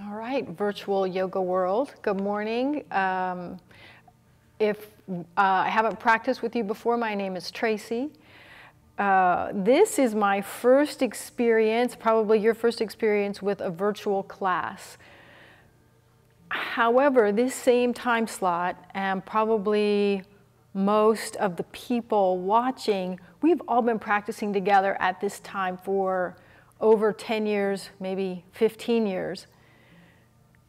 All right, virtual yoga world, good morning. If I haven't practiced with you before, my name is Tracy. This is my first experience, probably your first experience with a virtual class. However, this same time slot and probably most of the people watching, we've all been practicing together at this time for over 10 years, maybe 15 years.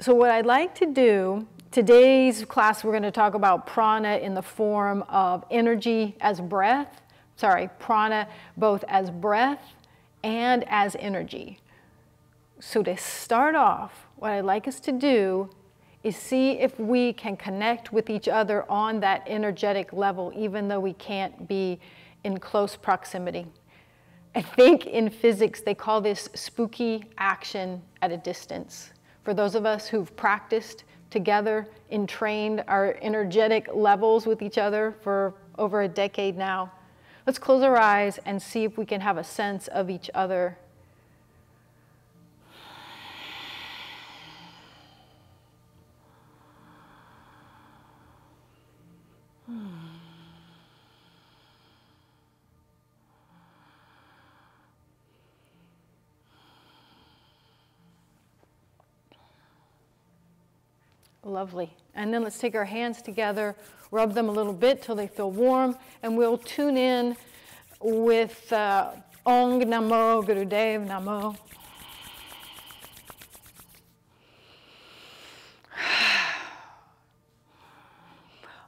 So what I'd like to do, today's class we're going to talk about prana in the form of energy as breath, prana both as breath and as energy. So to start off, what I'd like us to do is see if we can connect with each other on that energetic level, even though we can't be in close proximity. I think in physics they call this spooky action at a distance. For those of us who've practiced together and trained our energetic levels with each other for over a decade now, let's close our eyes and see if we can have a sense of each other. Lovely. And then let's take our hands together, rub them a little bit till they feel warm, and we'll tune in with Ong Namo Gurudev Namo.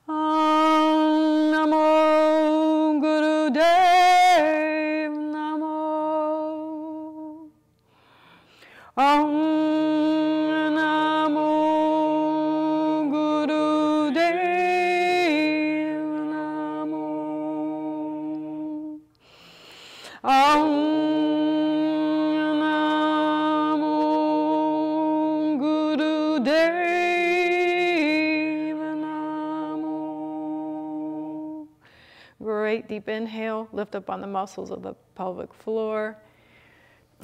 Ong Namo Gurudev Namo. Ong deep inhale, lift up on the muscles of the pelvic floor.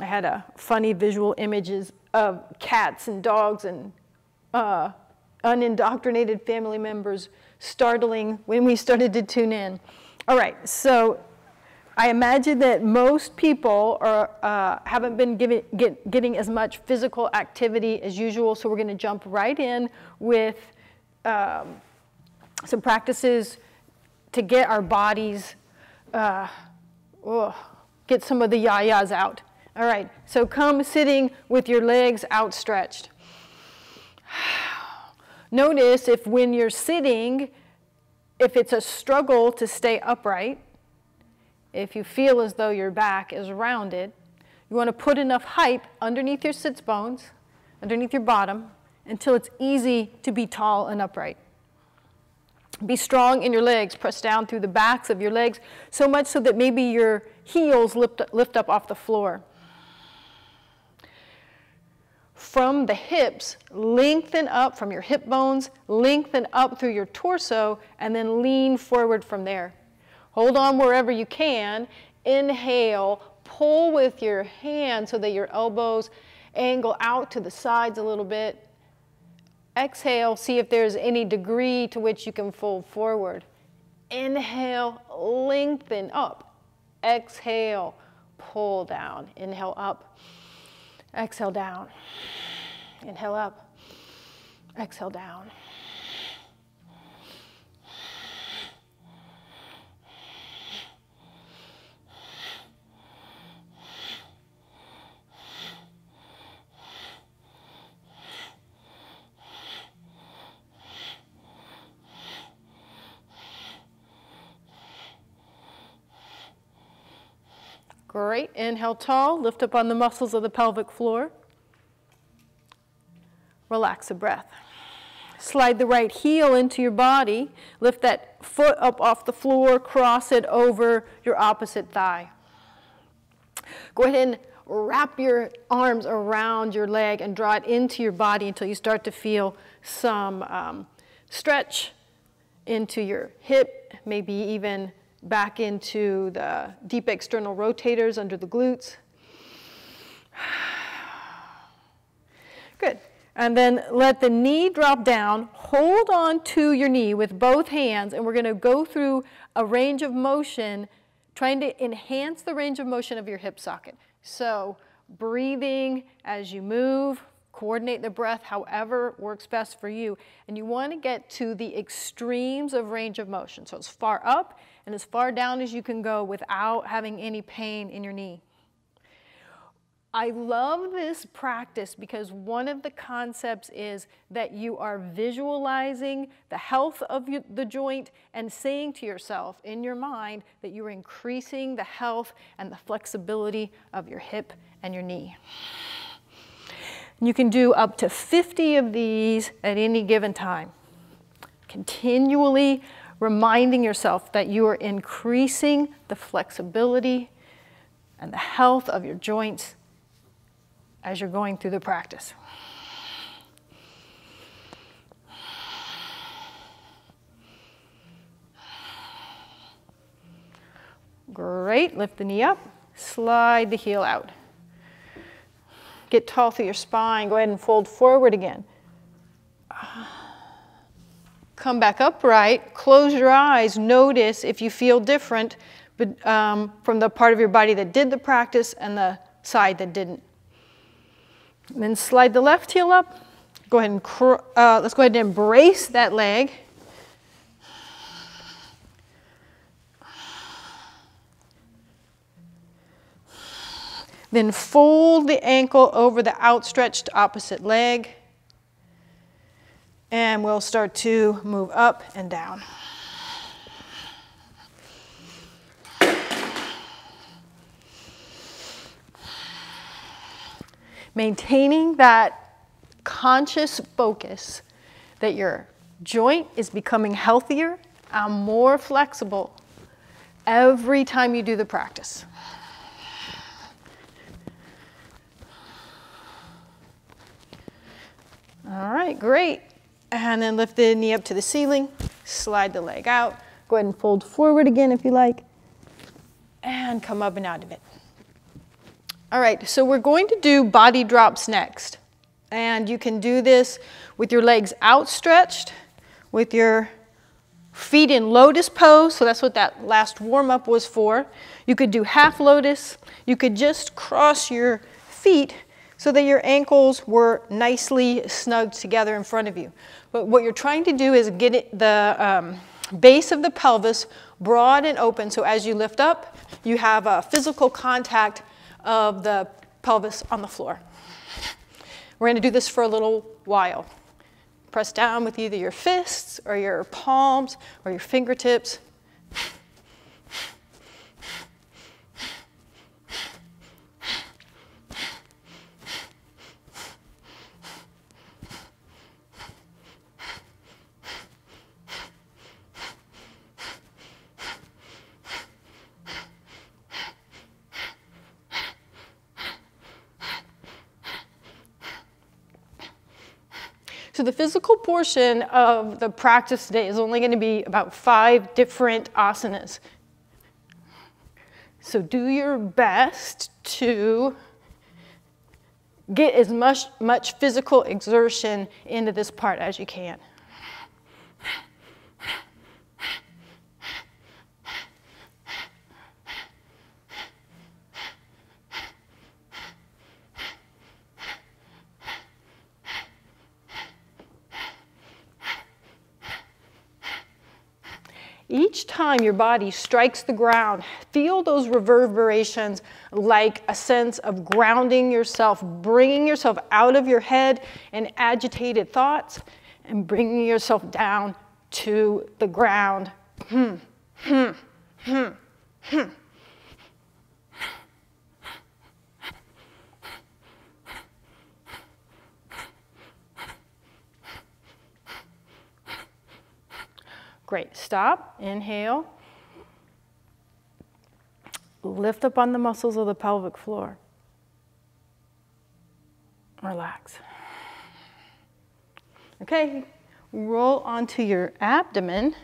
I had a funny visual images of cats and dogs and unindoctrinated family members startling when we started to tune in. All right, so I imagine that most people haven't been getting as much physical activity as usual, so we're going to jump right in with some practices to get our bodies, get some of the yayas out. All right, so come sitting with your legs outstretched. Notice if when you're sitting, if it's a struggle to stay upright, if you feel as though your back is rounded, you want to put enough height underneath your sits bones, underneath your bottom, until it's easy to be tall and upright. Be strong in your legs, press down through the backs of your legs, so much so that maybe your heels lift up off the floor. From the hips, lengthen up from your hip bones, lengthen up through your torso, and then lean forward from there. Hold on wherever you can. Inhale, pull with your hand so that your elbows angle out to the sides a little bit. Exhale, see if there's any degree to which you can fold forward. Inhale, lengthen up. Exhale, pull down. Inhale up. Exhale down. Inhale up. Exhale down. Great. Inhale tall, lift up on the muscles of the pelvic floor. Relax the breath. Slide the right heel into your body. Lift that foot up off the floor, cross it over your opposite thigh. Go ahead and wrap your arms around your leg and draw it into your body until you start to feel some stretch into your hip, maybe even back into the deep external rotators under the glutes. Good. And then let the knee drop down. Hold on to your knee with both hands, and we're going to go through a range of motion, trying to enhance the range of motion of your hip socket. So breathing as you move, coordinate the breath however works best for you. And you want to get to the extremes of range of motion. So as far up and as far down as you can go without having any pain in your knee. I love this practice because one of the concepts is that you are visualizing the health of the joint and saying to yourself in your mind that you're increasing the health and the flexibility of your hip and your knee. You can do up to 50 of these at any given time. Continually reminding yourself that you are increasing the flexibility and the health of your joints as you're going through the practice. Great, lift the knee up, slide the heel out. Get tall through your spine, go ahead and fold forward again. Come back upright, close your eyes, notice if you feel different from the part of your body that did the practice and the side that didn't. And then slide the left heel up. Go ahead and let's go ahead and embrace that leg. Then fold the ankle over the outstretched opposite leg. And we'll start to move up and down. Maintaining that conscious focus that your joint is becoming healthier and more flexible every time you do the practice. All right, great. And then lift the knee up to the ceiling, slide the leg out. Go ahead and fold forward again if you like, and come up and out of it. All right, so we're going to do body drops next. And you can do this with your legs outstretched, with your feet in lotus pose. So that's what that last warm-up was for. You could do half lotus. You could just cross your feet so that your ankles were nicely snugged together in front of you. But what you're trying to do is get the base of the pelvis broad and open, so as you lift up, you have a physical contact of the pelvis on the floor. We're going to do this for a little while. Press down with either your fists or your palms or your fingertips. So the physical portion of the practice today is only going to be about 5 different asanas. So do your best to get as much physical exertion into this part as you can. Each time your body strikes the ground, feel those reverberations like a sense of grounding yourself, bringing yourself out of your head and agitated thoughts, and bringing yourself down to the ground. Great, stop, inhale. Lift up on the muscles of the pelvic floor. Relax. Okay, roll onto your abdomen.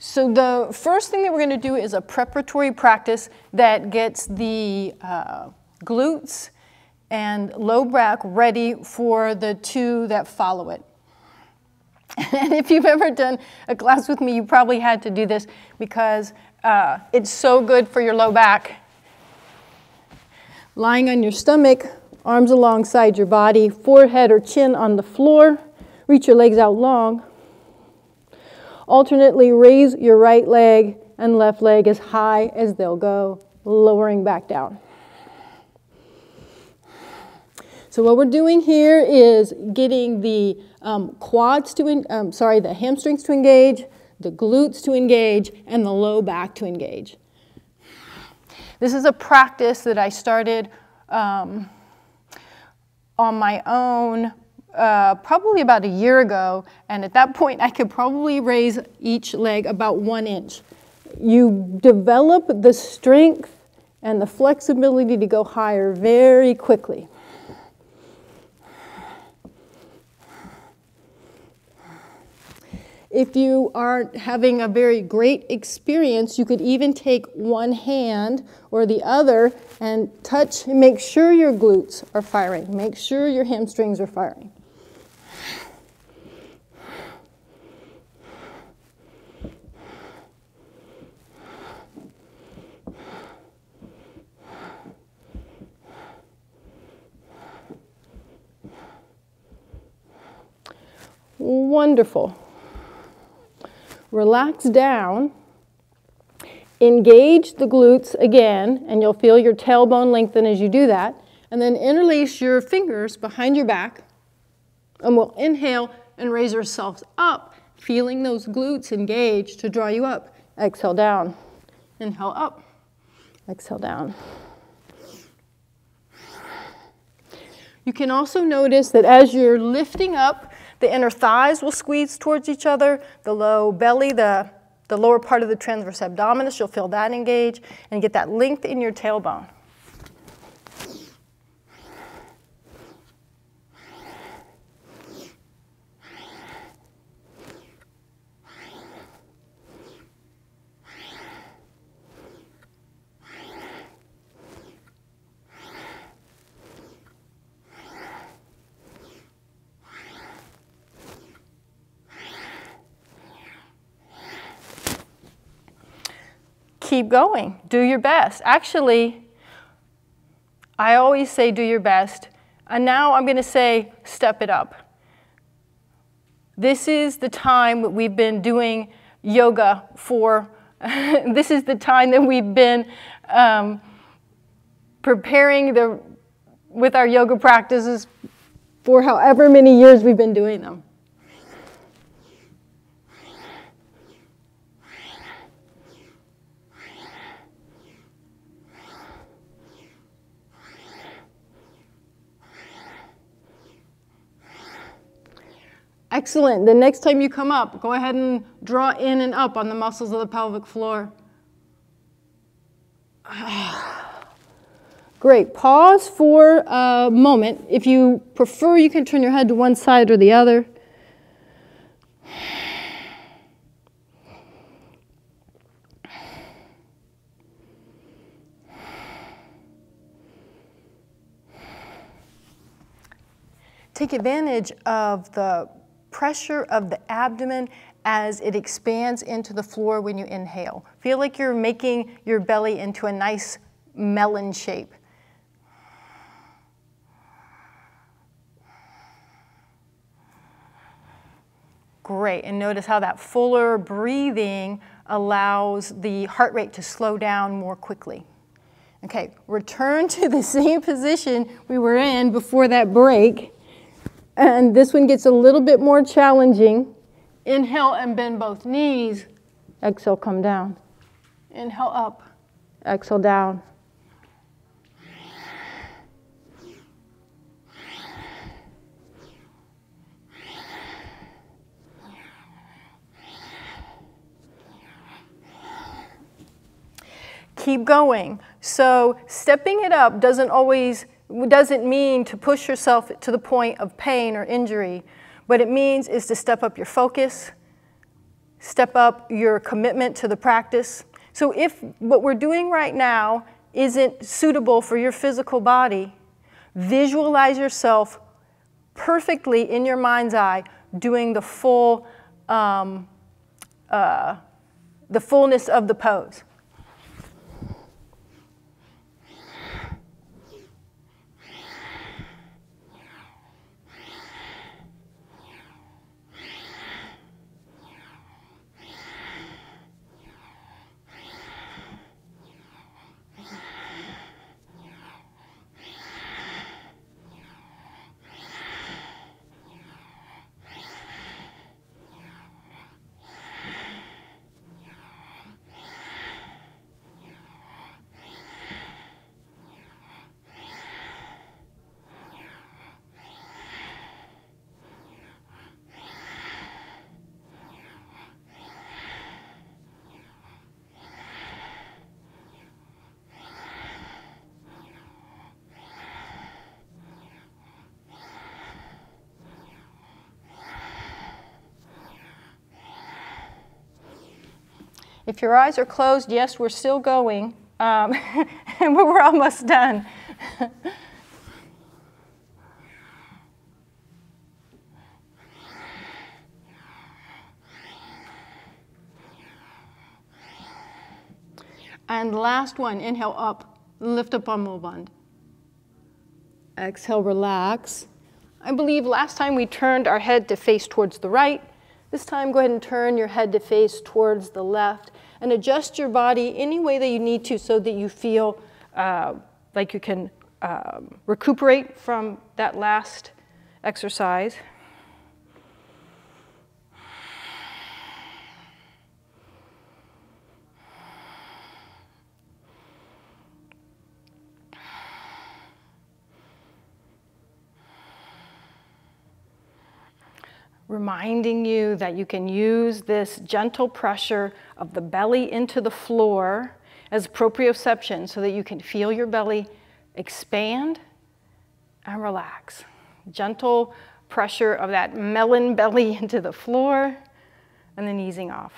So the first thing that we're going to do is a preparatory practice that gets the glutes and low back ready for the two that follow it. And if you've ever done a class with me, you probably had to do this because it's so good for your low back. Lying on your stomach, arms alongside your body, forehead or chin on the floor. Reach your legs out long. Alternately raise your right leg and left leg as high as they'll go, lowering back down. So what we're doing here is getting the the hamstrings to engage, the glutes to engage, and the low back to engage. This is a practice that I started on my own probably about a year ago, and at that point I could probably raise each leg about 1 inch. You develop the strength and the flexibility to go higher very quickly. If you are having a very great experience, you could even take one hand or the other and touch and make sure your glutes are firing. Make sure your hamstrings are firing. Wonderful. Relax down, engage the glutes again, and you'll feel your tailbone lengthen as you do that, and then interlace your fingers behind your back, and we'll inhale and raise ourselves up, feeling those glutes engage to draw you up. Exhale down, inhale up, exhale down. You can also notice that as you're lifting up, the inner thighs will squeeze towards each other, the low belly, the lower part of the transverse abdominis, you'll feel that engage, and get that length in your tailbone. Keep going. Do your best. Actually, I always say do your best, and now I'm going to say step it up. This is the time we've been doing yoga for. This is the time that we've been preparing with our yoga practices for however many years we've been doing them. Excellent. The next time you come up, go ahead and draw in and up on the muscles of the pelvic floor. Great. Pause for a moment. If you prefer, you can turn your head to one side or the other. Take advantage of the pressure of the abdomen as it expands into the floor when you inhale. Feel like you're making your belly into a nice melon shape. Great, and notice how that fuller breathing allows the heart rate to slow down more quickly. Okay, return to the same position we were in before that break. And this one gets a little bit more challenging. Inhale and bend both knees. Exhale, come down. Inhale up. Exhale down. Keep going. So stepping it up doesn't mean to push yourself to the point of pain or injury. What it means is to step up your focus, step up your commitment to the practice. So if what we're doing right now isn't suitable for your physical body, visualize yourself perfectly in your mind's eye doing the full, the fullness of the pose. If your eyes are closed, yes, we're still going, but we're almost done. And last one, inhale up, lift up on Mulband. Exhale, relax. I believe last time we turned our head to face towards the right. This time, go ahead and turn your head to face towards the left and adjust your body any way that you need to so that you feel like you can recuperate from that last exercise. Reminding you that you can use this gentle pressure of the belly into the floor as proprioception so that you can feel your belly expand and relax. Gentle pressure of that melon belly into the floor and then easing off.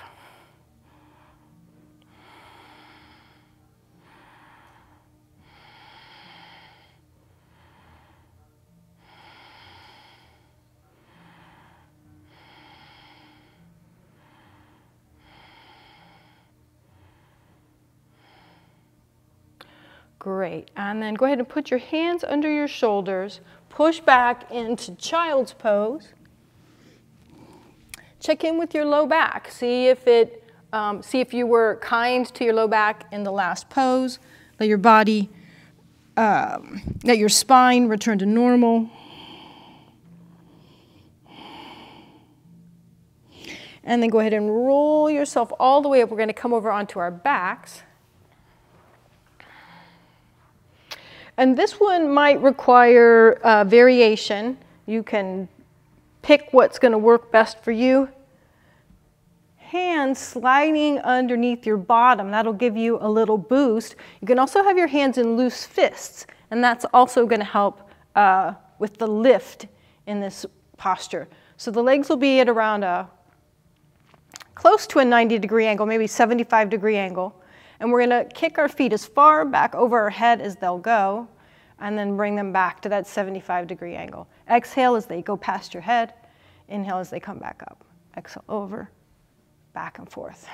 Great, and then go ahead and put your hands under your shoulders, push back into child's pose. Check in with your low back. See if you were kind to your low back in the last pose. Let your body, let your spine return to normal. And then go ahead and roll yourself all the way up. We're going to come over onto our backs. And this one might require variation. You can pick what's going to work best for you. Hands sliding underneath your bottom. That'll give you a little boost. You can also have your hands in loose fists, and that's also going to help with the lift in this posture. So the legs will be at around close to a 90-degree angle, maybe 75-degree angle. And we're going to kick our feet as far back over our head as they'll go, and then bring them back to that 75-degree angle. Exhale as they go past your head. Inhale as they come back up. Exhale over, back and forth.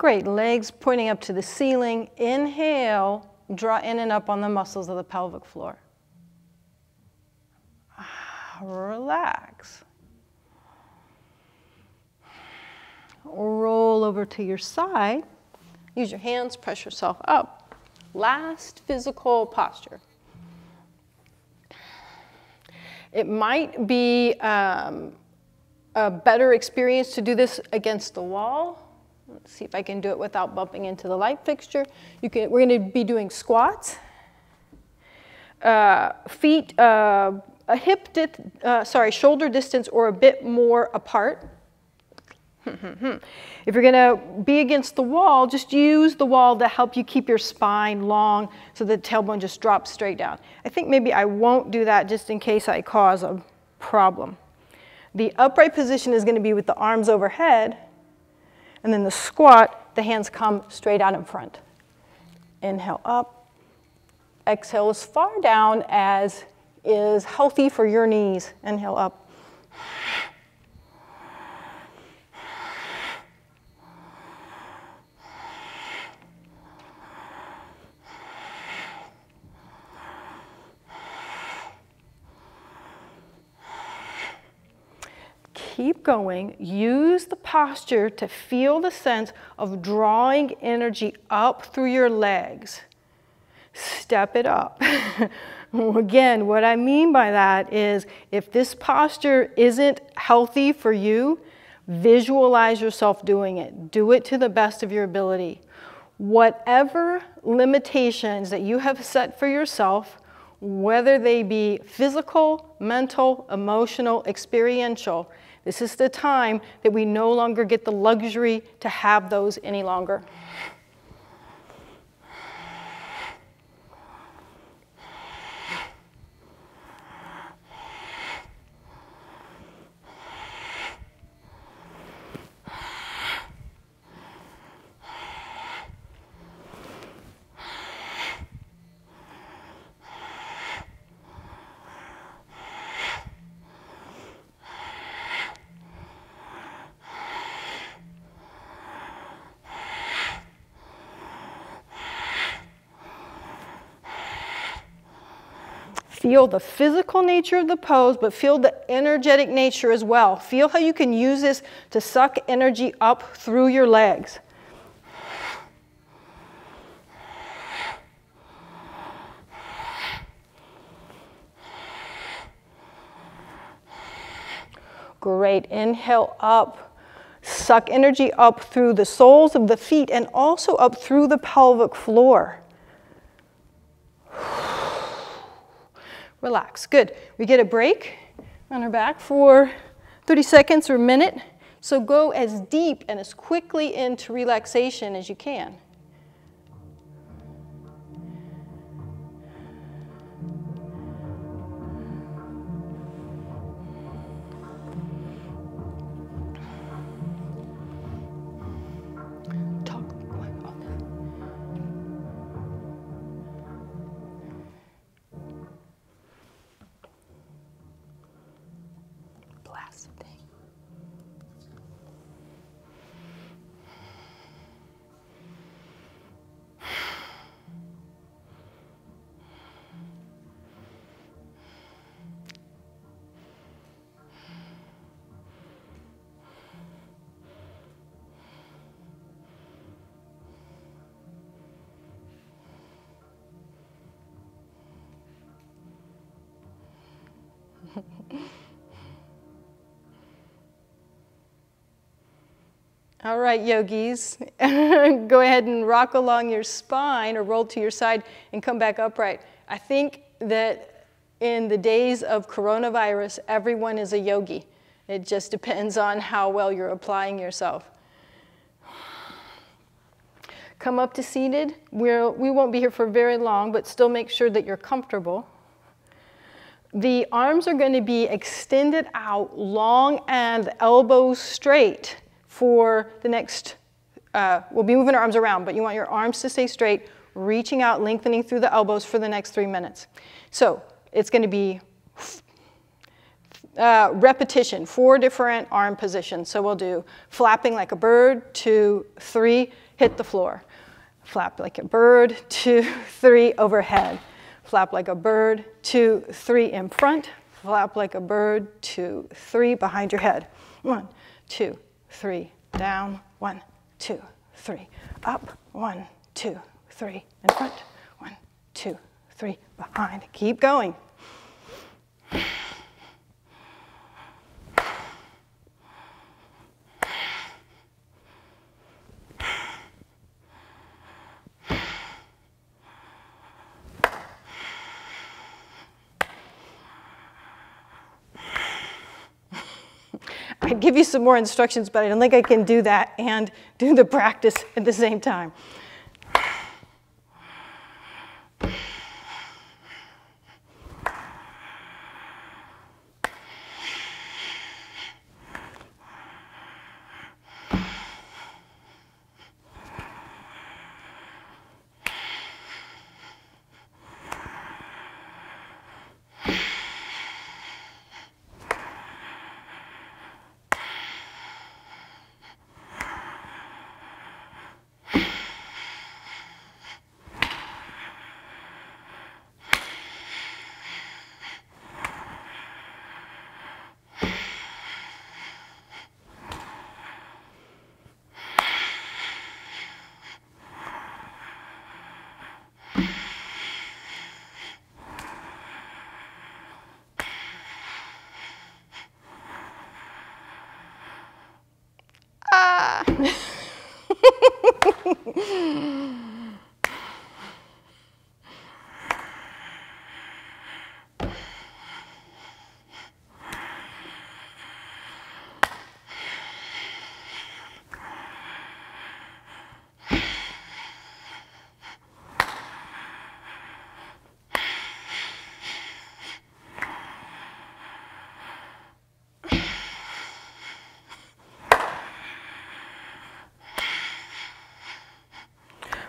Great, legs pointing up to the ceiling. Inhale, draw in and up on the muscles of the pelvic floor. Relax. Roll over to your side. Use your hands, press yourself up. Last physical posture. It might be a better experience to do this against the wall. Let's see if I can do it without bumping into the light fixture. We're going to be doing squats. Feet shoulder distance or a bit more apart. If you're going to be against the wall, just use the wall to help you keep your spine long so the tailbone just drops straight down. I think maybe I won't do that just in case I cause a problem. The upright position is going to be with the arms overhead, and then the squat, the hands come straight out in front. Inhale up. Exhale as far down as is healthy for your knees. Inhale up. Keep going. Use the posture to feel the sense of drawing energy up through your legs. Step it up. Again, what I mean by that is if this posture isn't healthy for you, visualize yourself doing it. Do it to the best of your ability. Whatever limitations that you have set for yourself, whether they be physical, mental, emotional, experiential, this is the time that we no longer get the luxury to have those any longer. Feel the physical nature of the pose, but feel the energetic nature as well. Feel how you can use this to suck energy up through your legs. Great. Inhale up. Suck energy up through the soles of the feet and also up through the pelvic floor. Relax. Good. We get a break on our back for 30 seconds or a minute. So go as deep and as quickly into relaxation as you can. All right, yogis, go ahead and rock along your spine or roll to your side and come back upright. I think that in the days of coronavirus, everyone is a yogi. It just depends on how well you're applying yourself. Come up to seated. We won't be here for very long, but still make sure that you're comfortable. The arms are going to be extended out long and the elbows straight for the next, we'll be moving our arms around, but you want your arms to stay straight, reaching out, lengthening through the elbows for the next 3 minutes. So it's going to be repetition, 4 different arm positions. So we'll do flapping like a bird, 2, 3, hit the floor. Flap like a bird, 2, 3, overhead. Flap like a bird, 2, 3, in front. Flap like a bird, 2, 3, behind your head. 1, 2, 3, down. 1, 2, 3, up. 1, 2, 3, in front. 1, 2, 3, behind. Keep going. I'd give you some more instructions, but I don't think I can do that and do the practice at the same time.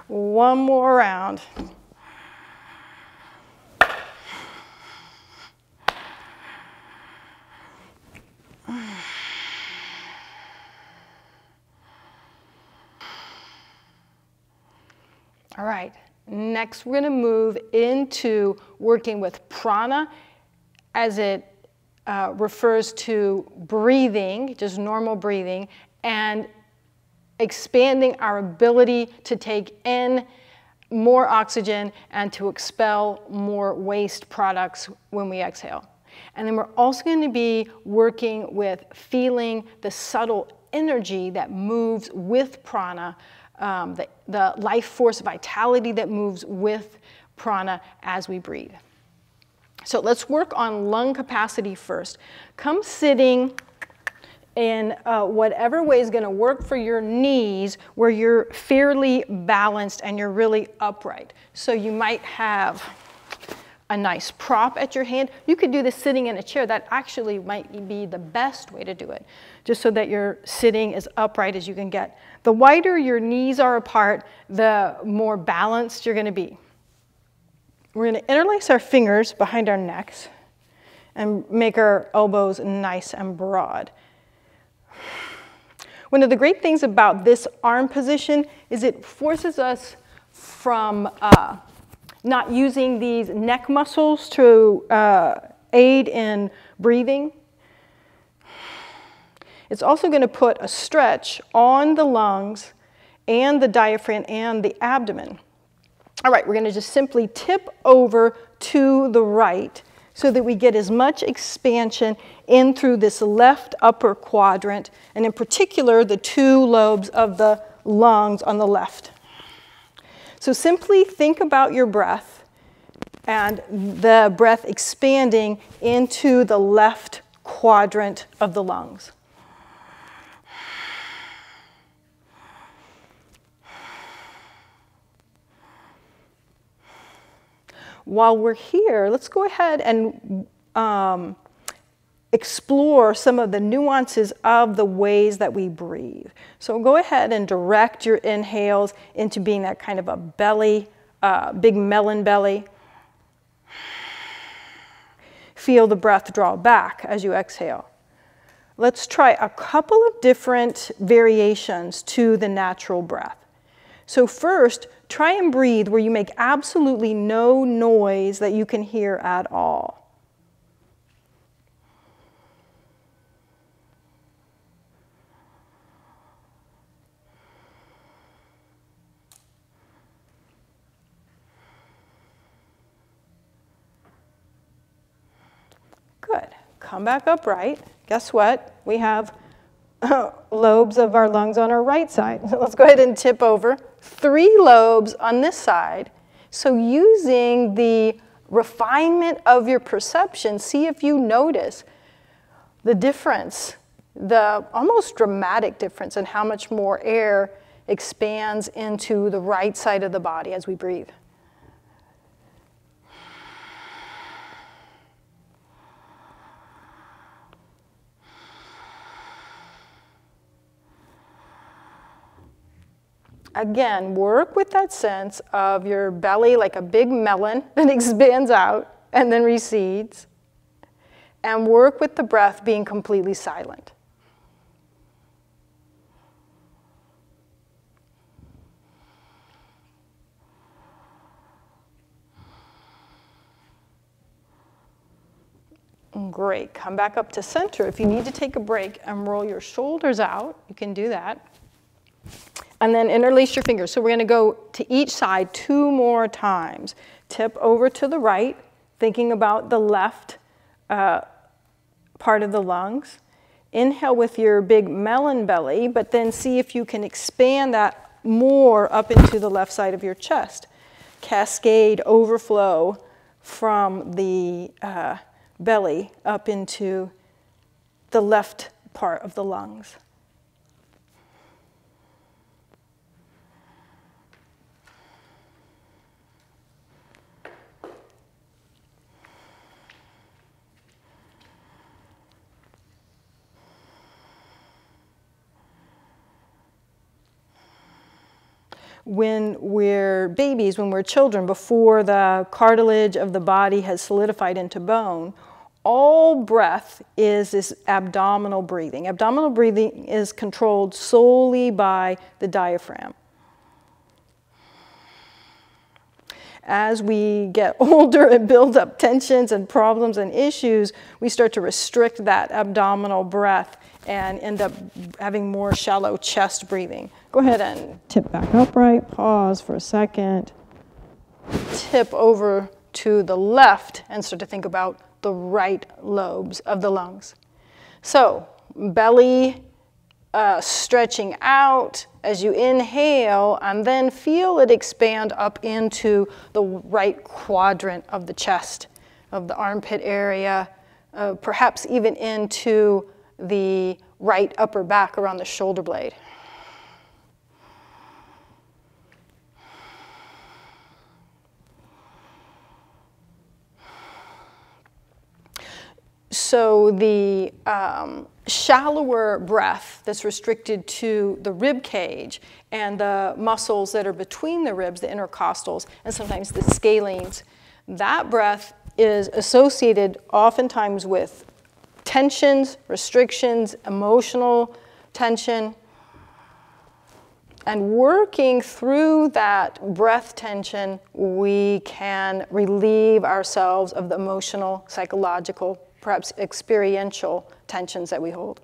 One more round. All right, next we're going to move into working with prana as it refers to breathing, just normal breathing, and expanding our ability to take in more oxygen and to expel more waste products when we exhale. And then we're also going to be working with feeling the subtle energy that moves with prana, the life force vitality that moves with prana as we breathe. So let's work on lung capacity first. Come sitting in whatever way is going to work for your knees, where you're fairly balanced and you're really upright. So you might have a nice prop at your hand. You could do this sitting in a chair. That actually might be the best way to do it, just so that you're sitting as upright as you can get. The wider your knees are apart, the more balanced you're going to be. We're going to interlace our fingers behind our necks and make our elbows nice and broad. One of the great things about this arm position is it forces us from not using these neck muscles to aid in breathing. It's also going to put a stretch on the lungs and the diaphragm and the abdomen. All right, we're going to just simply tip over to the right so that we get as much expansion in through this left upper quadrant, and in particular, the two lobes of the lungs on the left. So simply think about your breath and the breath expanding into the left quadrant of the lungs. While we're here, let's go ahead and explore some of the nuances of the ways that we breathe. So go ahead and direct your inhales into being that kind of a belly, big melon belly. Feel the breath draw back as you exhale. Let's try a couple of different variations to the natural breath. So first, try and breathe where you make absolutely no noise that you can hear at all. Good. Come back upright. Guess what? We have lobes of our lungs on our right side. So let's go ahead and tip over. 3 lobes on this side. So using the refinement of your perception, see if you notice the difference, the almost dramatic difference in how much more air expands into the right side of the body as we breathe. Again, work with that sense of your belly like a big melon that expands out and then recedes. And work with the breath being completely silent. Great. Come back up to center. If you need to take a break and roll your shoulders out, you can do that. And then interlace your fingers. So we're going to go to each side 2 more times. Tip over to the right, thinking about the left part of the lungs. Inhale with your big melon belly, but then see if you can expand that more up into the left side of your chest. Cascade overflow from the belly up into the left part of the lungs. When we're babies, when we're children, before the cartilage of the body has solidified into bone, all breath is this abdominal breathing. Abdominal breathing is controlled solely by the diaphragm. As we get older and build up tensions and problems and issues, we start to restrict that abdominal breath and end up having more shallow chest breathing. Go ahead and tip back upright, pause for a second, tip over to the left and start to think about the right lobes of the lungs. So belly stretching out as you inhale, and then feel it expand up into the right quadrant of the chest, of the armpit area, perhaps even into the right upper back around the shoulder blade. So the shallower breath that's restricted to the rib cage and the muscles that are between the ribs, the intercostals, and sometimes the scalenes, that breath is associated oftentimes with tensions, restrictions, emotional tension. And working through that breath tension, we can relieve ourselves of the emotional, psychological, perhaps experiential tensions that we hold.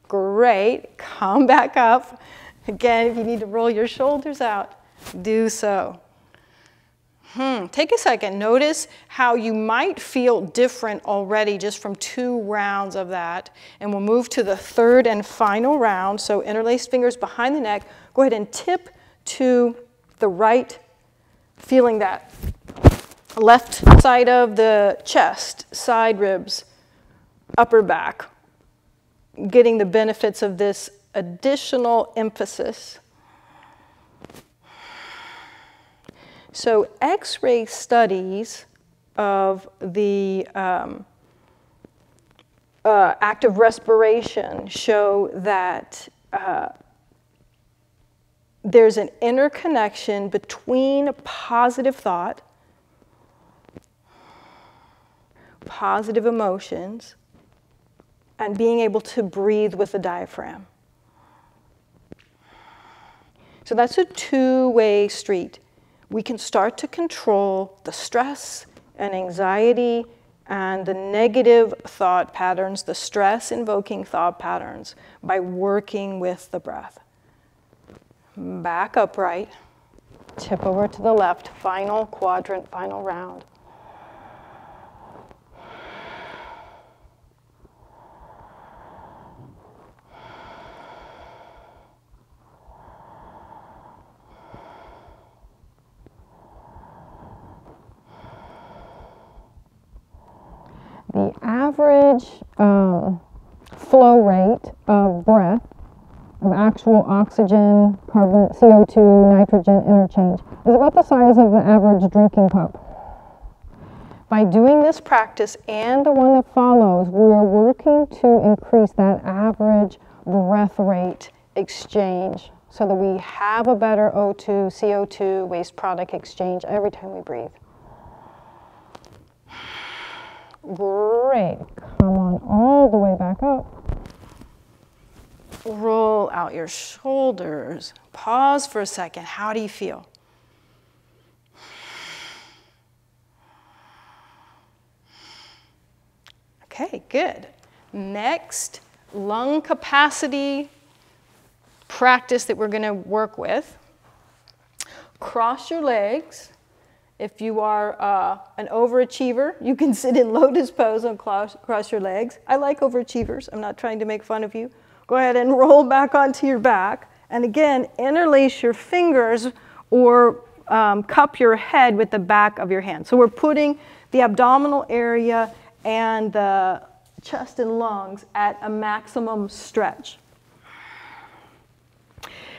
Great. Come back up. Again, if you need to roll your shoulders out, do so. Take a second. Notice how you might feel different already just from 2 rounds of that. And we'll move to the 3rd and final round. So interlace fingers behind the neck. Go ahead and tip to the right, feeling that left side of the chest, side ribs, upper back, getting the benefits of this additional emphasis. So X-ray studies of the active respiration show that there's an interconnection between positive thought, positive emotions, and being able to breathe with the diaphragm. So that's a two-way street. We can start to control the stress and anxiety and the negative thought patterns, the stress-invoking thought patterns, by working with the breath. Back upright, tip over to the left, final quadrant, final round. The average flow rate of breath, of actual oxygen, carbon, CO2, nitrogen interchange, is about the size of the average drinking cup. By doing this practice And the one that follows, we are working to increase that average breath rate exchange so that we have a better O2, CO2, waste product exchange every time we breathe. Great. Come on all the way back up. roll out your shoulders. Pause for a second. How do you feel? Okay, good. Next, lung capacity practice that we're going to work with. Cross your legs. If you are an overachiever, you can sit in lotus pose and cross your legs. I like overachievers. I'm not trying to make fun of you. Go ahead and roll back onto your back. And again, interlace your fingers or cup your head with the back of your hand. So we're putting the abdominal area and the chest and lungs at a maximum stretch.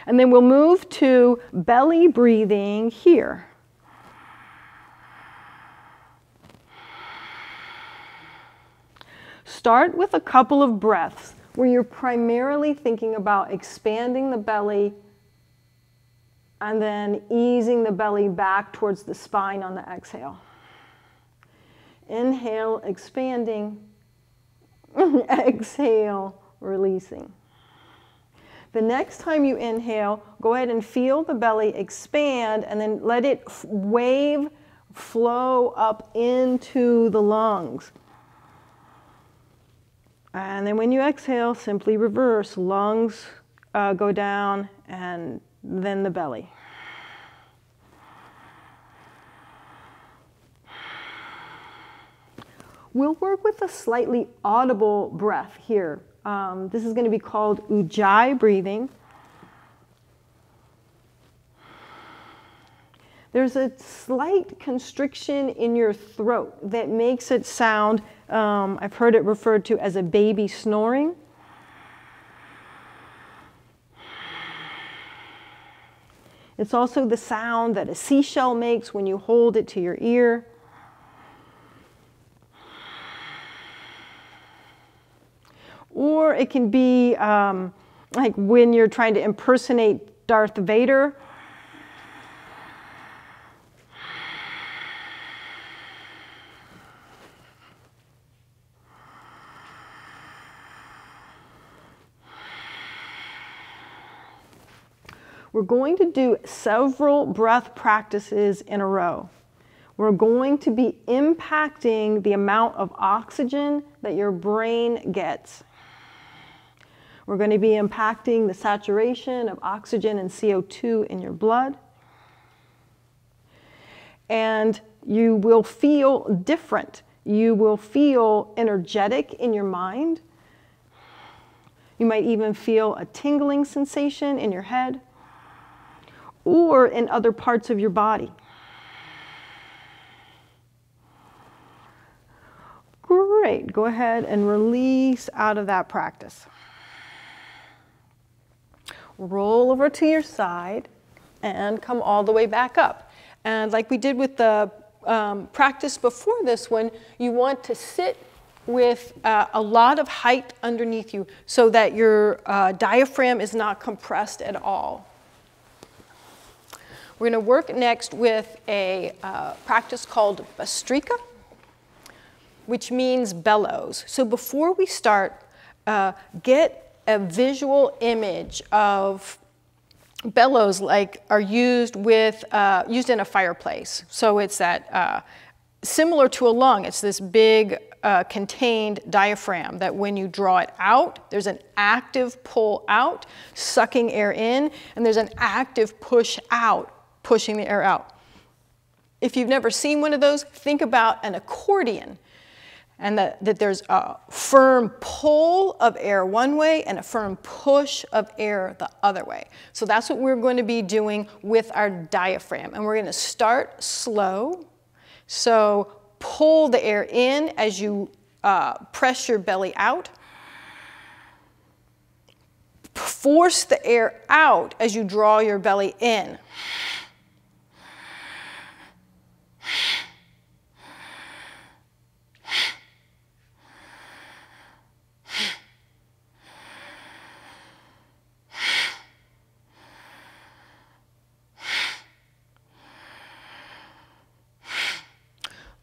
And then we'll move to belly breathing here. Start with a couple of breaths where you're primarily thinking about expanding the belly and then easing the belly back towards the spine on the exhale. Inhale, expanding. Exhale, releasing. The next time you inhale, go ahead and feel the belly expand and then let it wave, flow up into the lungs. And then when you exhale, simply reverse. Lungs go down and then the belly. We'll work with a slightly audible breath here. This is going to be called Ujjayi breathing. There's a slight constriction in your throat that makes it sound, I've heard it referred to as a baby snoring. It's also the sound that a seashell makes when you hold it to your ear. Or it can be like when you're trying to impersonate Darth Vader. We're going to do several breath practices in a row. We're going to be impacting the amount of oxygen that your brain gets. We're going to be impacting the saturation of oxygen and CO2 in your blood. And you will feel different. You will feel energetic in your mind. You might even feel a tingling sensation in your head or in other parts of your body. Great. Go ahead and release out of that practice. Roll over to your side and come all the way back up. And like we did with the practice before this one, you want to sit with a lot of height underneath you so that your diaphragm is not compressed at all. We're going to work next with a practice called Bhastrika, which means bellows. So before we start, get a visual image of bellows like are used with used in a fireplace. So it's that similar to a lung. It's this big contained diaphragm that when you draw it out, there's an active pull out, sucking air in, and there's an active push out, pushing the air out. If you've never seen one of those, think about an accordion, and that there's a firm pull of air one way and a firm push of air the other way. So that's what we're going to be doing with our diaphragm. And we're going to start slow. So pull the air in as you press your belly out. Force the air out as you draw your belly in.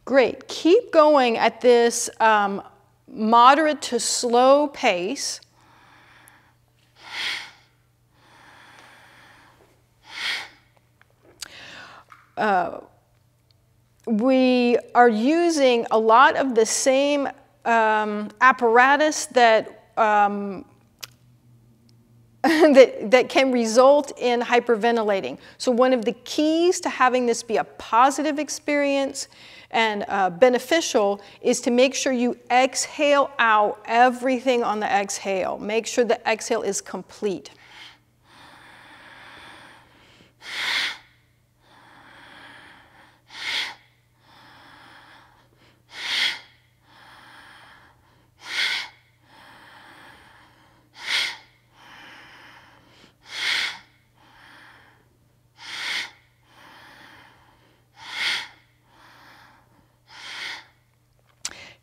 Great. Keep going at this moderate to slow pace. We are using a lot of the same apparatus that that can result in hyperventilating. So one of the keys to having this be a positive experience and beneficial is to make sure you exhale out everything on the exhale. Make sure the exhale is complete.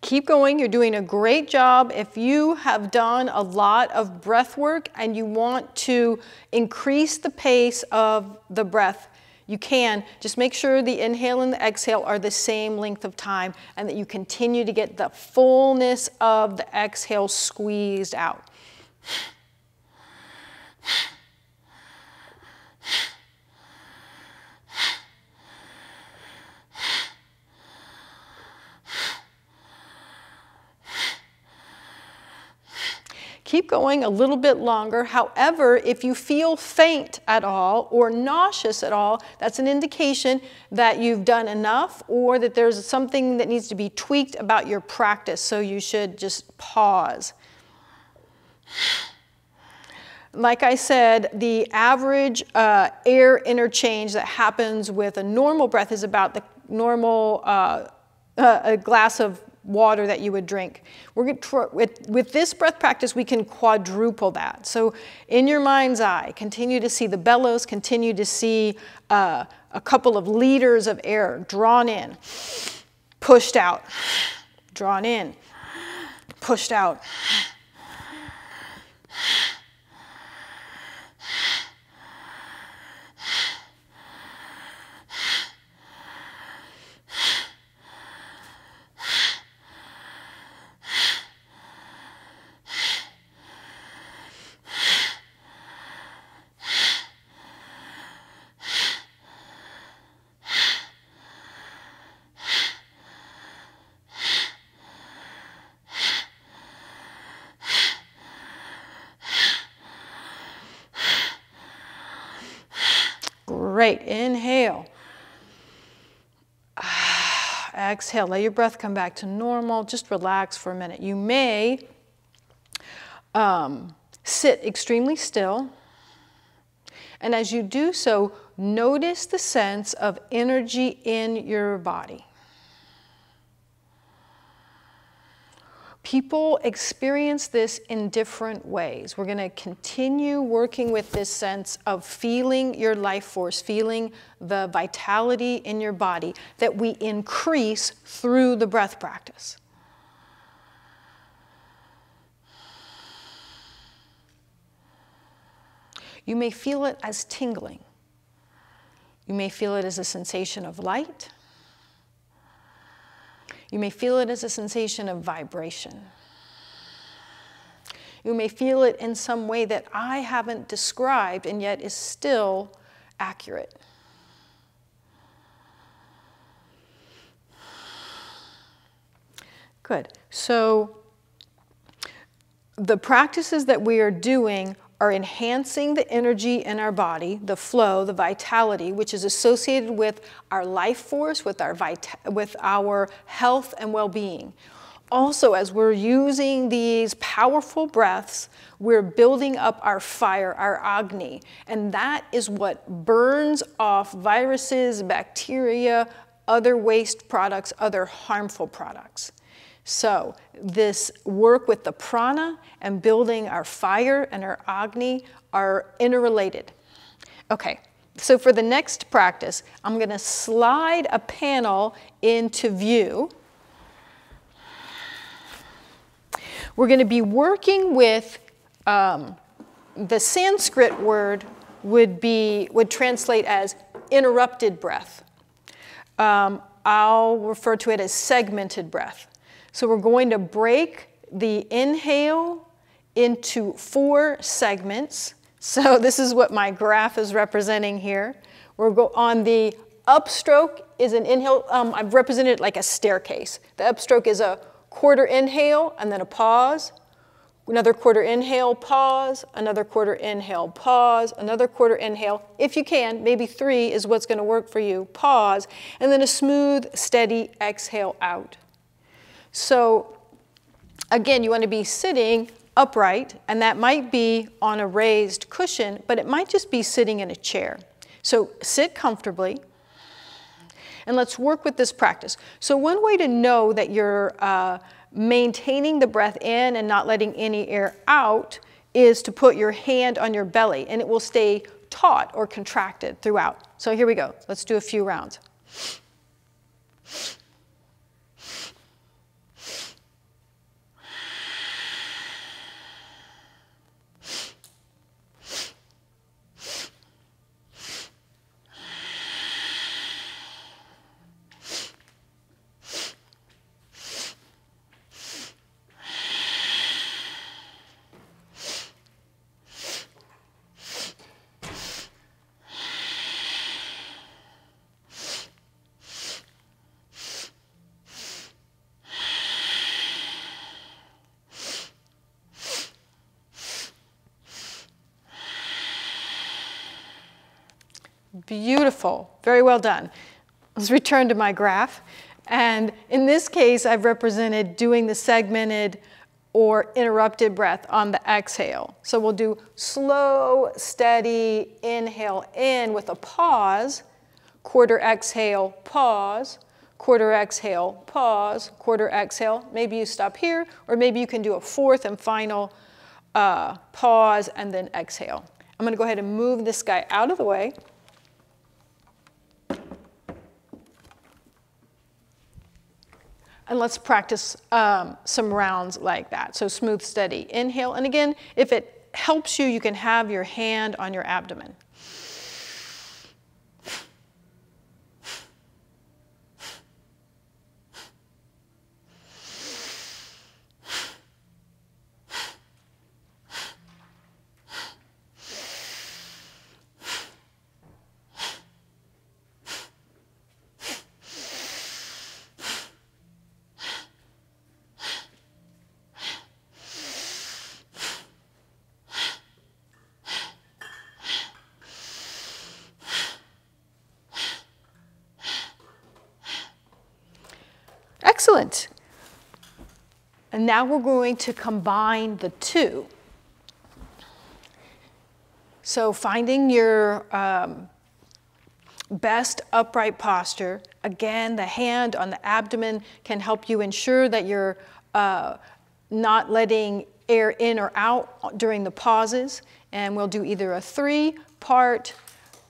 Keep going. You're doing a great job. If you have done a lot of breath work and you want to increase the pace of the breath, you can. Just make sure the inhale and the exhale are the same length of time and that you continue to get the fullness of the exhale squeezed out. Keep going a little bit longer. However, if you feel faint at all or nauseous at all, that's an indication that you've done enough or that there's something that needs to be tweaked about your practice. So you should just pause. Like I said, the average air interchange that happens with a normal breath is about the normal a glass of water that you would drink. We're going to with this breath practice, we can quadruple that. So in your mind's eye, continue to see the bellows, continue to see a couple of liters of air drawn in, pushed out, drawn in, pushed out. Great. Inhale. Exhale. Let your breath come back to normal. Just relax for a minute. You may sit extremely still. And as you do so, notice the sense of energy in your body. People experience this in different ways. We're going to continue working with this sense of feeling your life force, feeling the vitality in your body that we increase through the breath practice. You may feel it as tingling. You may feel it as a sensation of light. You may feel it as a sensation of vibration. You may feel it in some way that I haven't described and yet is still accurate. Good. So the practices that we are doing are enhancing the energy in our body, the flow, the vitality, which is associated with our life force, with our health and well-being. Also, as we're using these powerful breaths, we're building up our fire, our agni, and that is what burns off viruses, bacteria, other waste products, other harmful products. So this work with the prana and building our fire and our agni are interrelated. Okay, so for the next practice, I'm going to slide a panel into view. We're going to be working with the Sanskrit word would translate as interrupted breath. I'll refer to it as segmented breath. So we're going to break the inhale into 4 segments. So this is what my graph is representing here. On the upstroke is an inhale. I've represented it like a staircase. The upstroke is a quarter inhale and then a pause. Another quarter inhale, pause. Another quarter inhale, pause. Another quarter inhale. If you can, maybe 3 is what's going to work for you. Pause. And then a smooth, steady exhale out. So again, you want to be sitting upright, and that might be on a raised cushion, but it might just be sitting in a chair. So sit comfortably, and let's work with this practice. So one way to know that you're maintaining the breath in and not letting any air out is to put your hand on your belly, and it will stay taut or contracted throughout. So here we go. Let's do a few rounds. Beautiful. Very well done. Let's return to my graph. And in this case, I've represented doing the segmented or interrupted breath on the exhale. So we'll do slow, steady inhale in with a pause, quarter exhale, pause, quarter exhale, pause, quarter exhale. Maybe you stop here, or maybe you can do a 4th and final pause and then exhale. I'm going to go ahead and move this guy out of the way. And let's practice some rounds like that. So smooth, steady inhale. And again, if it helps you, you can have your hand on your abdomen. Excellent. And now we're going to combine the 2. So finding your best upright posture. Again, the hand on the abdomen can help you ensure that you're not letting air in or out during the pauses. And we'll do either a 3-part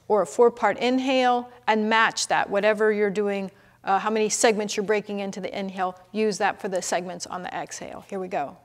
or a 4-part inhale and match that, whatever you're doing. How many segments you're breaking into the inhale, use that for the segments on the exhale. Here we go.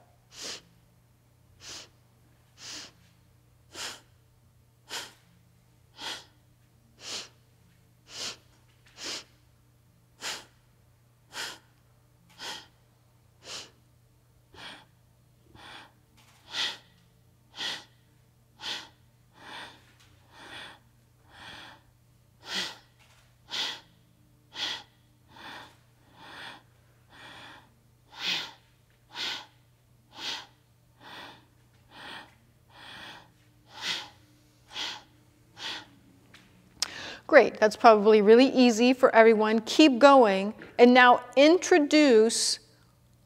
Great, that's probably really easy for everyone. Keep going, and now introduce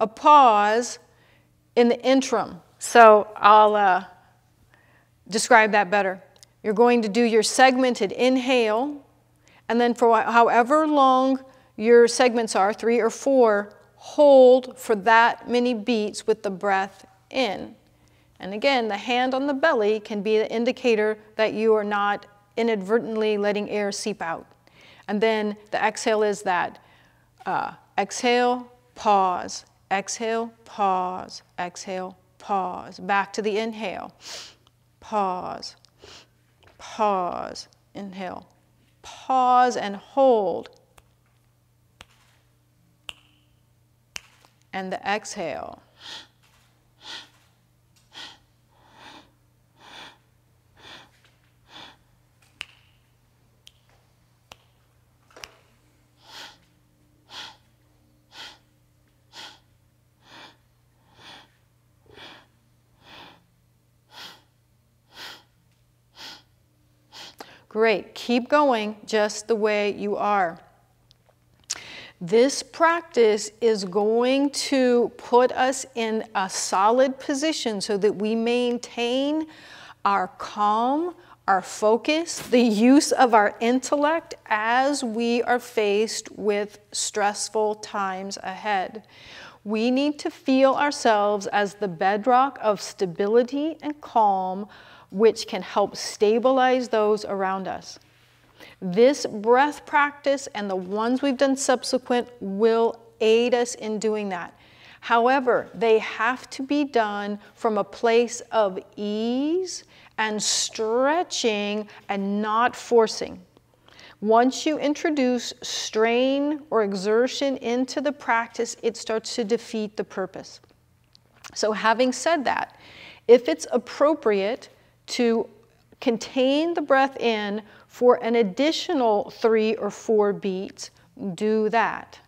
a pause in the interim. So I'll describe that better. You're going to do your segmented inhale, and then for however long your segments are, 3 or 4, hold for that many beats with the breath in. And again, the hand on the belly can be the indicator that you are not inadvertently letting air seep out. And then the exhale is that exhale, pause, exhale, pause, exhale, pause. Back to the inhale. Pause, pause, inhale. Pause and hold. And the exhale. Great, keep going just the way you are. This practice is going to put us in a solid position so that we maintain our calm, our focus, the use of our intellect as we are faced with stressful times ahead. We need to feel ourselves as the bedrock of stability and calm, which can help stabilize those around us. This breath practice and the ones we've done subsequent will aid us in doing that. However, they have to be done from a place of ease and stretching and not forcing. Once you introduce strain or exertion into the practice, it starts to defeat the purpose. So having said that, if it's appropriate to contain the breath in for an additional 3 or 4 beats, do that.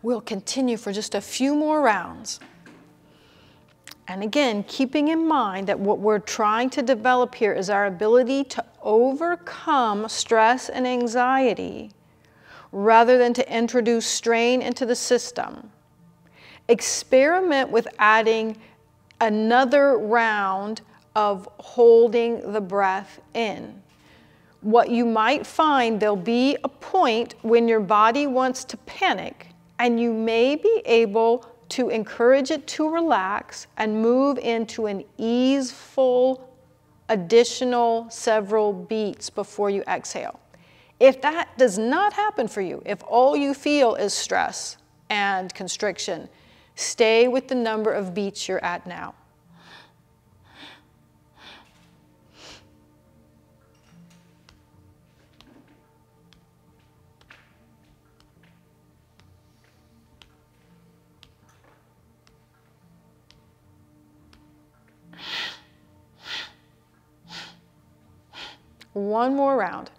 We'll continue for just a few more rounds. And again, keeping in mind that what we're trying to develop here is our ability to overcome stress and anxiety rather than to introduce strain into the system. Experiment with adding another round of holding the breath in. What you might find, there'll be a point when your body wants to panic, and you may be able to encourage it to relax and move into an easeful additional several beats before you exhale. If that does not happen for you, if all you feel is stress and constriction, stay with the number of beats you're at now. One more round.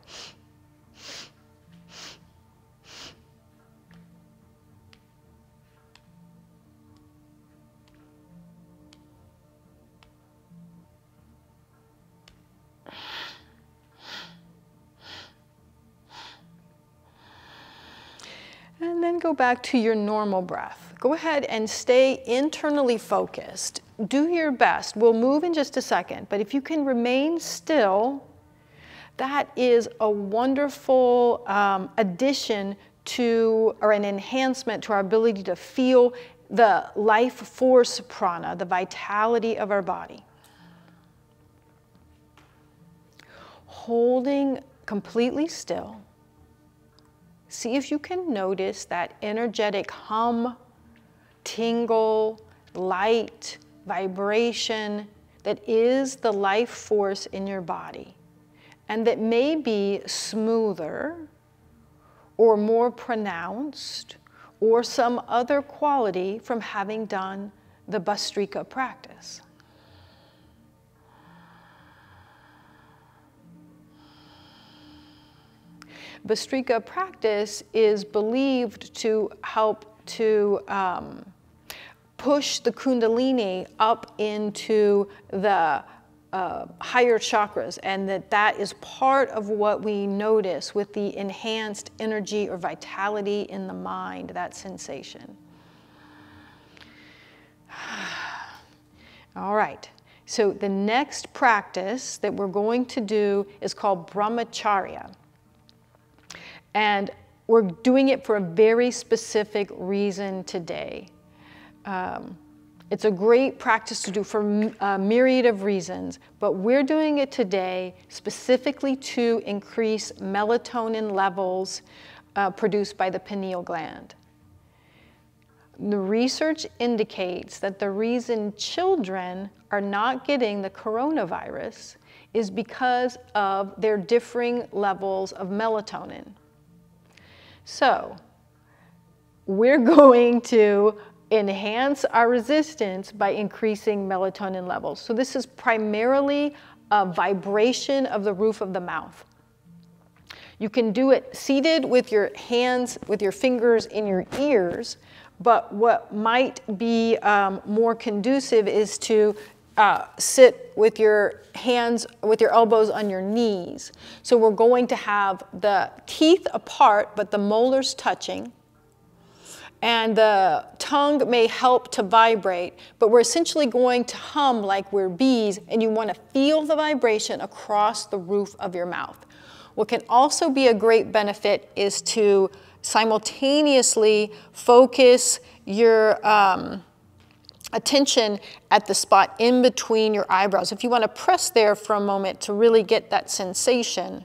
And then go back to your normal breath. go ahead and stay internally focused. Do your best. We'll move in just a second, but if you can remain still, that is a wonderful addition to, or an enhancement to our ability to feel the life force prana, the vitality of our body. Holding completely still. See if you can notice that energetic hum, tingle, light, vibration that is the life force in your body, and that may be smoother or more pronounced or some other quality from having done the Bhastrika practice. Bhastrika practice is believed to help to push the Kundalini up into the higher chakras, and that is part of what we notice with the enhanced energy or vitality in the mind, that sensation. All right, so the next practice that we're going to do is called Brahma Chharia. And we're doing it for a very specific reason today. It's a great practice to do for a myriad of reasons, but we're doing it today specifically to increase melatonin levels produced by the pineal gland. The research indicates that the reason children are not getting the coronavirus is because of their differing levels of melatonin. So, we're going to enhance our resistance by increasing melatonin levels. So this is primarily a vibration of the roof of the mouth. You can do it seated with your hands, with your fingers in your ears, but what might be more conducive is to sit with your hands, with your elbows on your knees. So we're going to have the teeth apart, but the molars touching. And the tongue may help to vibrate, but we're essentially going to hum like we're bees, and you want to feel the vibration across the roof of your mouth. What can also be a great benefit is to simultaneously focus your attention at the spot in between your eyebrows. If you want to press there for a moment to really get that sensation,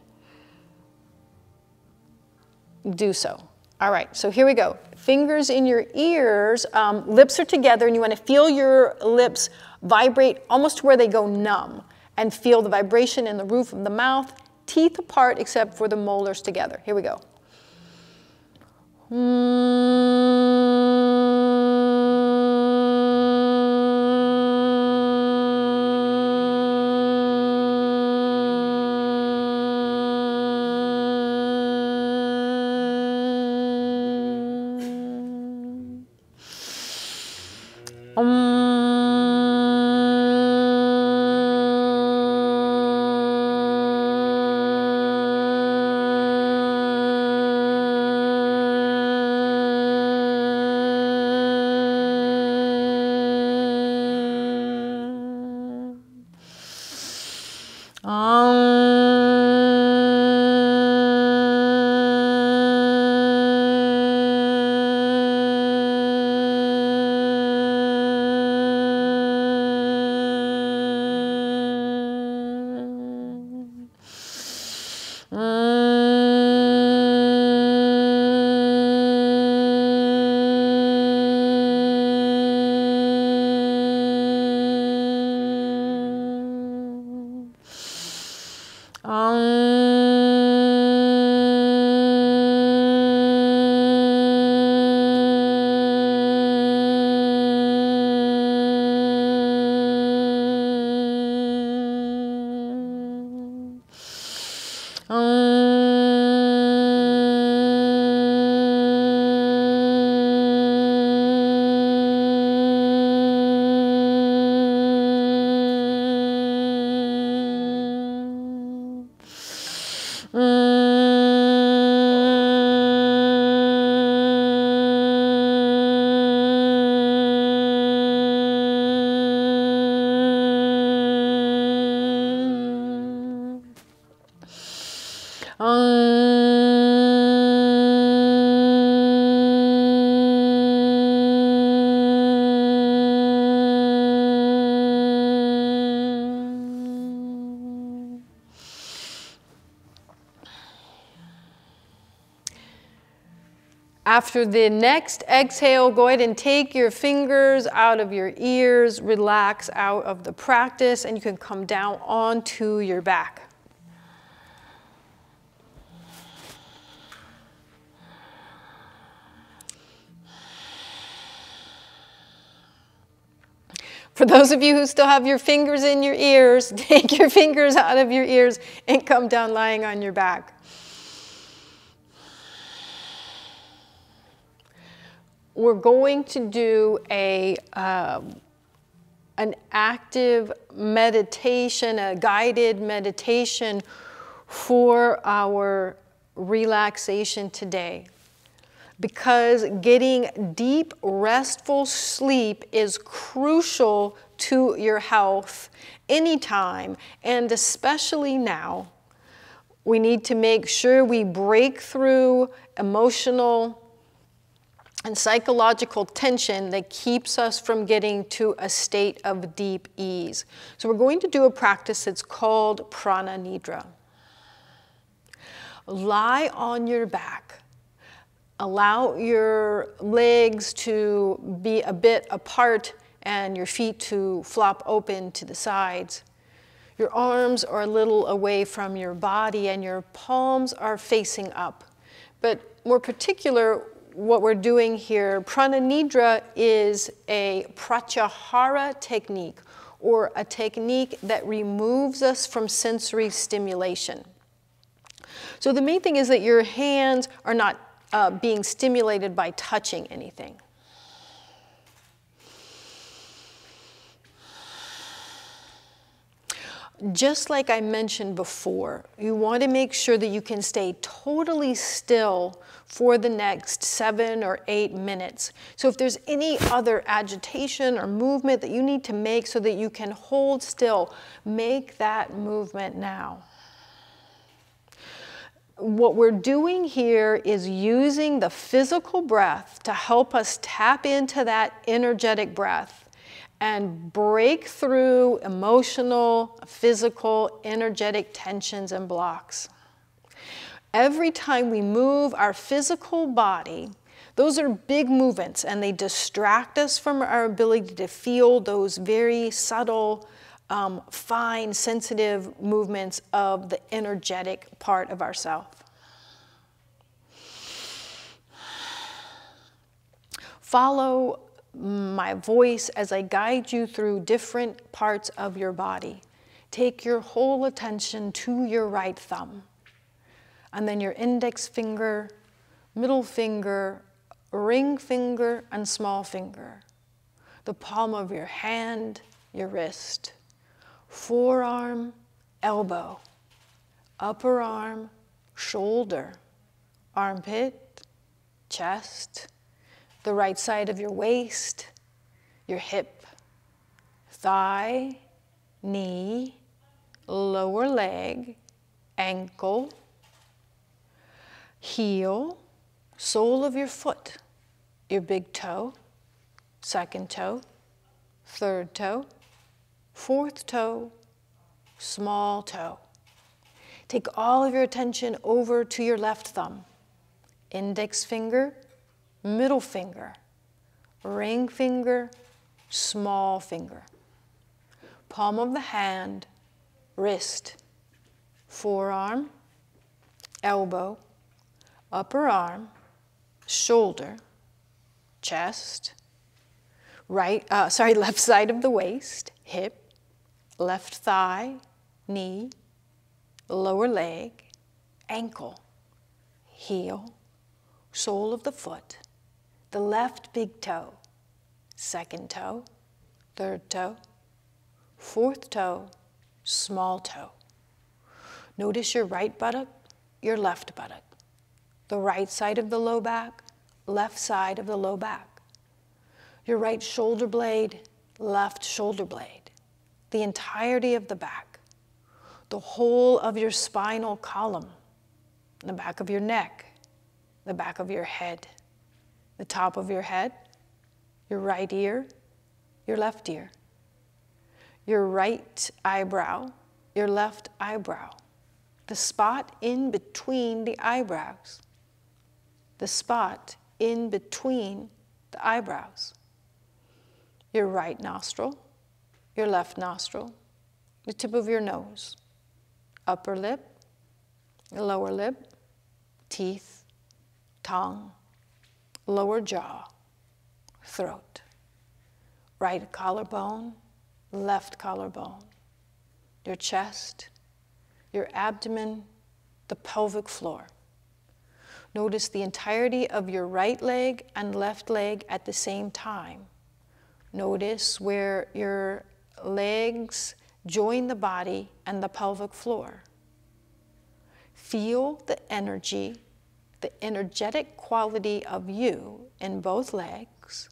do so. All right, so here we go. Fingers in your ears, lips are together, and you want to feel your lips vibrate almost to where they go numb, and feel the vibration in the roof of the mouth, teeth apart except for the molars together. Here we go. After the next exhale, go ahead and take your fingers out of your ears, relax out of the practice, and you can come down onto your back. For those of you who still have your fingers in your ears, take your fingers out of your ears and come down lying on your back. We're going to do an active meditation, a guided meditation for our relaxation today. Because getting deep, restful sleep is crucial to your health anytime, and especially now. We need to make sure we break through emotional and psychological tension that keeps us from getting to a state of deep ease. So we're going to do a practice that's called Prana Nidra. Lie on your back. Allow your legs to be a bit apart and your feet to flop open to the sides. Your arms are a little away from your body and your palms are facing up. But more particular, what we're doing here, Prana Nidra is a Pratyahara technique, or a technique that removes us from sensory stimulation. So the main thing is that your hands are not being stimulated by touching anything. Just like I mentioned before, you want to make sure that you can stay totally still for the next 7 or 8 minutes. So if there's any other agitation or movement that you need to make so that you can hold still, make that movement now. What we're doing here is using the physical breath to help us tap into that energetic breath and break through emotional, physical, energetic tensions and blocks. Every time we move our physical body, those are big movements and they distract us from our ability to feel those very subtle, fine, sensitive movements of the energetic part of ourself. Follow my voice as I guide you through different parts of your body. Take your whole attention to your right thumb, and then your index finger, middle finger, ring finger, and small finger. The palm of your hand, your wrist, forearm, elbow, upper arm, shoulder, armpit, chest, the right side of your waist, your hip, thigh, knee, lower leg, ankle, heel, sole of your foot, your big toe, second toe, third toe, fourth toe, small toe. Take all of your attention over to your left thumb, index finger, middle finger, ring finger, small finger, palm of the hand, wrist, forearm, elbow, upper arm, shoulder, chest, left side of the waist, hip, left thigh, knee, lower leg, ankle, heel, sole of the foot, the left big toe, second toe, third toe, fourth toe, small toe. Notice your right buttock, your left buttock, the right side of the low back, left side of the low back, your right shoulder blade, left shoulder blade, the entirety of the back, the whole of your spinal column, the back of your neck, the back of your head, the top of your head, your right ear, your left ear, your right eyebrow, your left eyebrow, the spot in between the eyebrows, the spot in between the eyebrows. Your right nostril, your left nostril, the tip of your nose, upper lip, lower lip, teeth, tongue, lower jaw, throat, right collarbone, left collarbone, your chest, your abdomen, the pelvic floor. Notice the entirety of your right leg and left leg at the same time. Notice where your legs join the body and the pelvic floor. Feel the energy, the energetic quality of you in both legs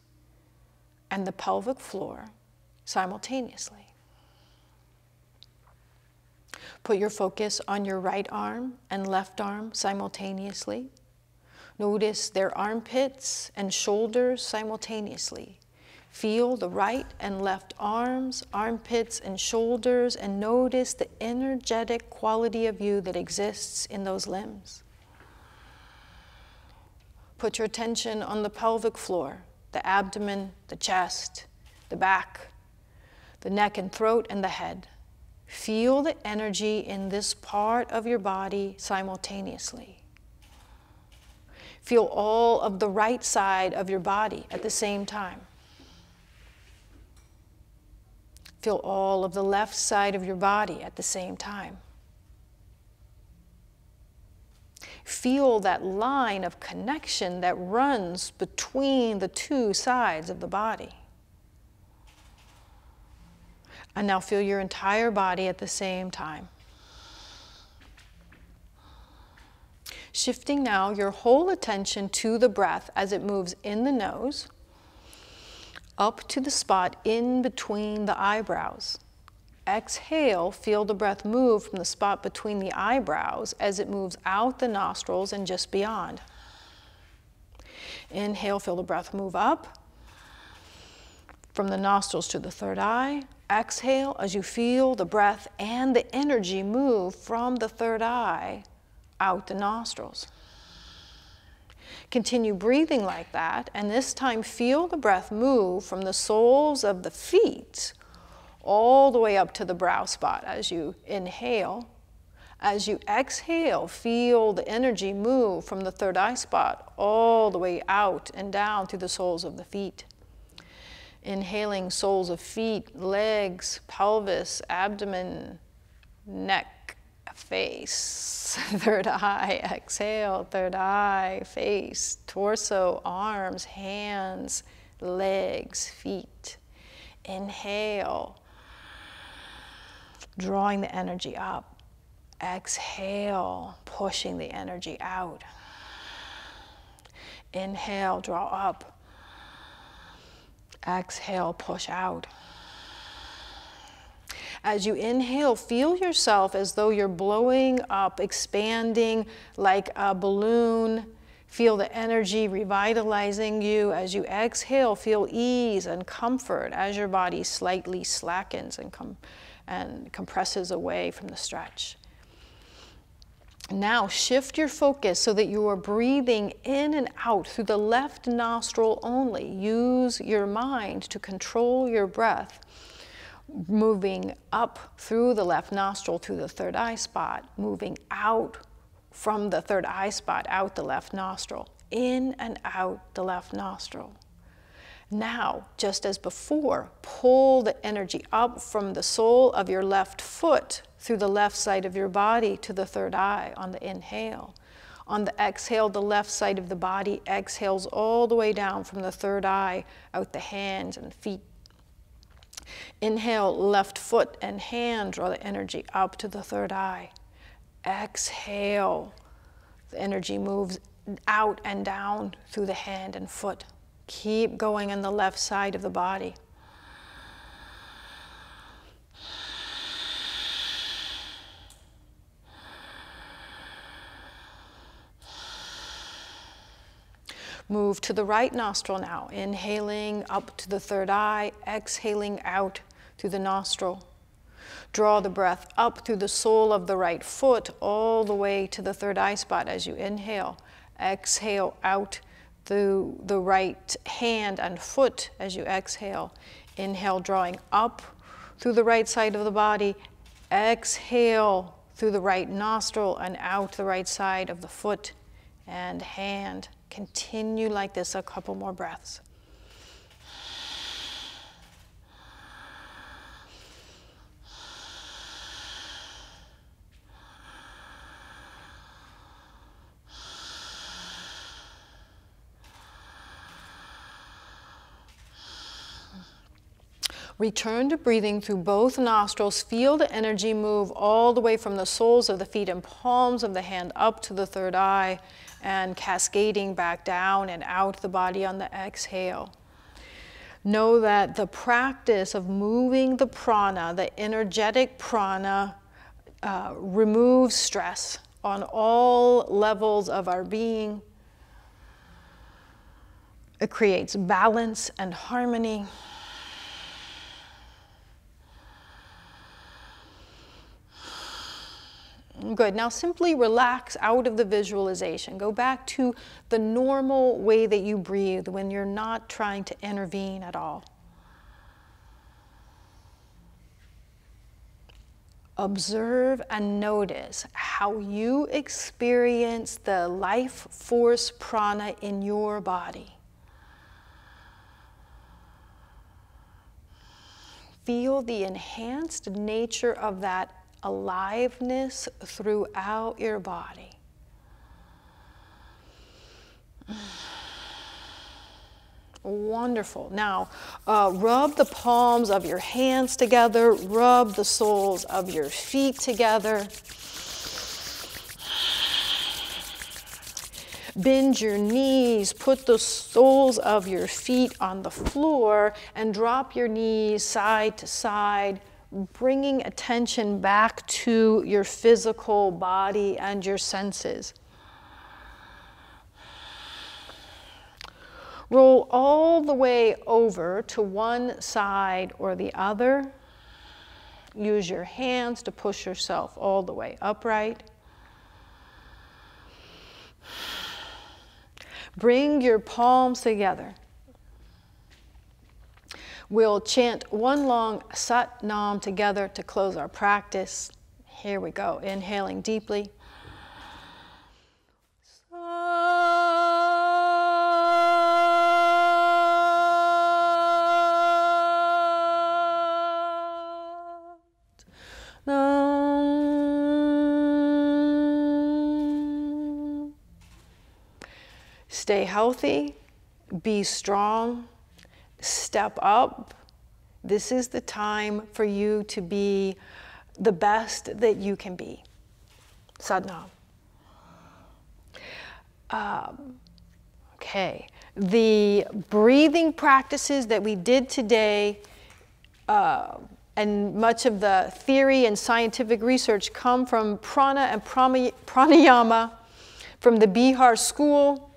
and the pelvic floor simultaneously. Put your focus on your right arm and left arm simultaneously. Notice their armpits and shoulders simultaneously. Feel the right and left arms, armpits, and shoulders, and notice the energetic quality of you that exists in those limbs. Put your attention on the pelvic floor, the abdomen, the chest, the back, the neck and throat, and the head. Feel the energy in this part of your body simultaneously. Feel all of the right side of your body at the same time. Feel all of the left side of your body at the same time. Feel that line of connection that runs between the two sides of the body. And now feel your entire body at the same time. Shifting now your whole attention to the breath as it moves in the nose, up to the spot in between the eyebrows. Exhale, feel the breath move from the spot between the eyebrows as it moves out the nostrils and just beyond. Inhale, feel the breath move up from the nostrils to the third eye. Exhale as you feel the breath and the energy move from the third eye out the nostrils. Continue breathing like that, and this time feel the breath move from the soles of the feet all the way up to the brow spot as you inhale. As you exhale, feel the energy move from the third eye spot all the way out and down through the soles of the feet. Inhaling, soles of feet, legs, pelvis, abdomen, neck, face, third eye. Exhale, third eye, face, torso, arms, hands, legs, feet. Inhale, drawing the energy up. Exhale, pushing the energy out. Inhale, draw up. Exhale, push out. As you inhale, feel yourself as though you're blowing up, expanding like a balloon. Feel the energy revitalizing you. As you exhale, feel ease and comfort as your body slightly slackens and compresses away from the stretch. Now shift your focus so that you are breathing in and out through the left nostril only. Use your mind to control your breath, moving up through the left nostril to the third eye spot, moving out from the third eye spot, out the left nostril, in and out the left nostril. Now, just as before, pull the energy up from the sole of your left foot through the left side of your body to the third eye on the inhale. On the exhale, the left side of the body exhales all the way down from the third eye, out the hands and feet. Inhale, left foot and hand, draw the energy up to the third eye. Exhale, the energy moves out and down through the hand and foot. Keep going on the left side of the body. Move to the right nostril now, inhaling up to the third eye, exhaling out through the nostril. Draw the breath up through the sole of the right foot all the way to the third eye spot as you inhale. Exhale out through the right hand and foot as you exhale. Inhale, drawing up through the right side of the body. Exhale through the right nostril and out the right side of the foot and hand. Continue like this a couple more breaths. Return to breathing through both nostrils. Feel the energy move all the way from the soles of the feet and palms of the hand up to the third eye and cascading back down and out the body on the exhale. Know that the practice of moving the prana, the energetic prana, removes stress on all levels of our being. It creates balance and harmony. Good. Now simply relax out of the visualization. Go back to the normal way that you breathe when you're not trying to intervene at all. Observe and notice how you experience the life force prana in your body. Feel the enhanced nature of that aliveness throughout your body. Wonderful. Now, rub the palms of your hands together, rub the soles of your feet together. Bend your knees, put the soles of your feet on the floor, and drop your knees side to side, bringing attention back to your physical body and your senses. Roll all the way over to one side or the other. Use your hands to push yourself all the way upright. Bring your palms together. We'll chant one long Sat Nam together to close our practice. Here we go, inhaling deeply. Stay healthy, be strong, step up. This is the time for you to be the best that you can be. Sadhana. Okay, the breathing practices that we did today and much of the theory and scientific research come from Prana and Pranayama from the Bihar school.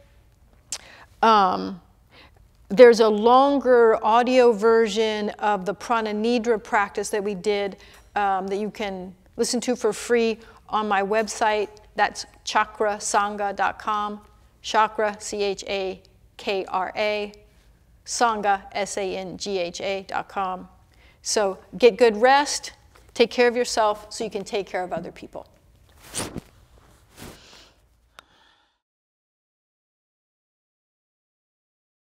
There's a longer audio version of the Prana Nidra practice that we did that you can listen to for free on my website. That's chakrasangha.com. Chakra, C-H-A-K-R-A, Sangha, S-A-N-G-H-A.com. So get good rest, take care of yourself so you can take care of other people.